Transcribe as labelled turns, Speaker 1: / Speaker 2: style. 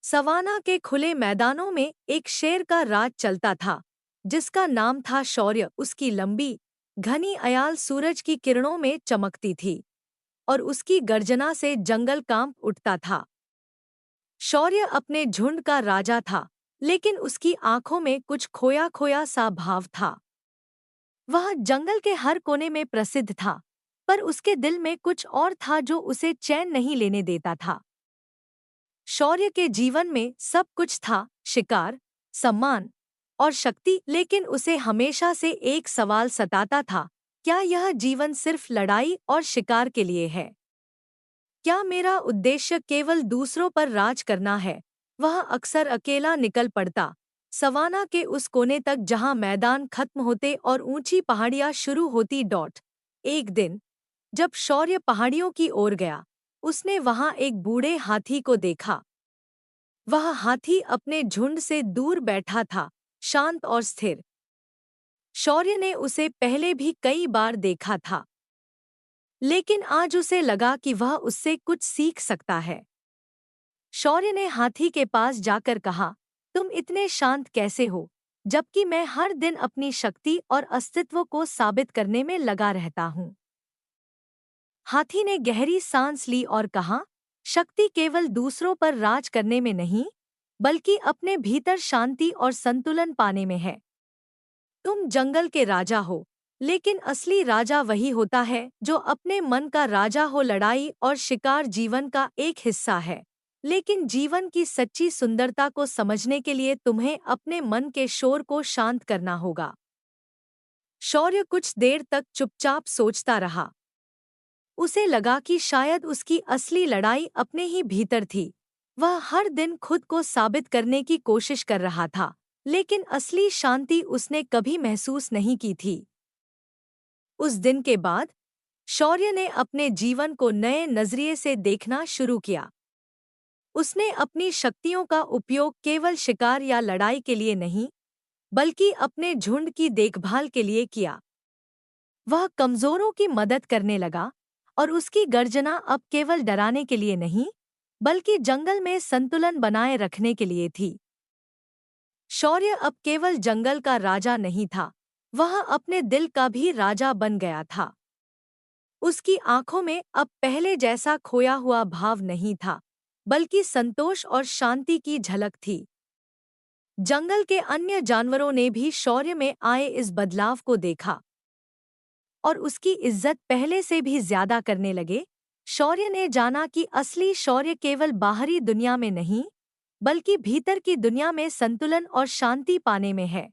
Speaker 1: Savanna के खुले मैदानों में एक शेर का राज चलता था, जिसका नाम था शौर्य। उसकी लंबी, घनी अयाल सूरज की किरणों में चमकती थी और उसकी गर्जना से जंगल कांप उठता था। शौर्य अपने झुंड का राजा था, लेकिन उसकी आंखों में कुछ खोया खोया सा भाव था। वह जंगल के हर कोने में प्रसिद्ध था, पर उसके दिल में कुछ और था जो उसे चैन नहीं लेने देता था। शौर्य के जीवन में सब कुछ था, शिकार, सम्मान और शक्ति, लेकिन उसे हमेशा से एक सवाल सताता था, क्या यह जीवन सिर्फ लड़ाई और शिकार के लिए है? क्या मेरा उद्देश्य केवल दूसरों पर राज करना है? वह अक्सर अकेला निकल पड़ता, सवाना के उस कोने तक जहां मैदान खत्म होते और ऊंची पहाड़ियां शुरू होती। एक दिन जब शौर्य पहाड़ियों की ओर गया, उसने वहां एक बूढ़े हाथी को देखा। वह हाथी अपने झुंड से दूर बैठा था, शांत और स्थिर। शौर्य ने उसे पहले भी कई बार देखा था, लेकिन आज उसे लगा कि वह उससे कुछ सीख सकता है। शौर्य ने हाथी के पास जाकर कहा, तुम इतने शांत कैसे हो, जबकि मैं हर दिन अपनी शक्ति और अस्तित्व को साबित करने में लगा रहता हूँ? हाथी ने गहरी सांस ली और कहा, शक्ति केवल दूसरों पर राज करने में नहीं, बल्कि अपने भीतर शांति और संतुलन पाने में है। तुम जंगल के राजा हो, लेकिन असली राजा वही होता है जो अपने मन का राजा हो। लड़ाई और शिकार जीवन का एक हिस्सा है, लेकिन जीवन की सच्ची सुंदरता को समझने के लिए तुम्हें अपने मन के शोर को शांत करना होगा। शौर्य कुछ देर तक चुपचाप सोचता रहा। उसे लगा कि शायद उसकी असली लड़ाई अपने ही भीतर थी। वह हर दिन खुद को साबित करने की कोशिश कर रहा था, लेकिन असली शांति उसने कभी महसूस नहीं की थी। उस दिन के बाद शौर्य ने अपने जीवन को नए नजरिए से देखना शुरू किया। उसने अपनी शक्तियों का उपयोग केवल शिकार या लड़ाई के लिए नहीं, बल्कि अपने झुंड की देखभाल के लिए किया। वह कमजोरों की मदद करने लगा, और उसकी गर्जना अब केवल डराने के लिए नहीं, बल्कि जंगल में संतुलन बनाए रखने के लिए थी। शौर्य अब केवल जंगल का राजा नहीं था, वह अपने दिल का भी राजा बन गया था। उसकी आंखों में अब पहले जैसा खोया हुआ भाव नहीं था, बल्कि संतोष और शांति की झलक थी। जंगल के अन्य जानवरों ने भी शौर्य में आए इस बदलाव को देखा और उसकी इज्जत पहले से भी ज्यादा करने लगे। शौर्य ने जाना कि असली शौर्य केवल बाहरी दुनिया में नहीं, बल्कि भीतर की दुनिया में संतुलन और शांति पाने में है।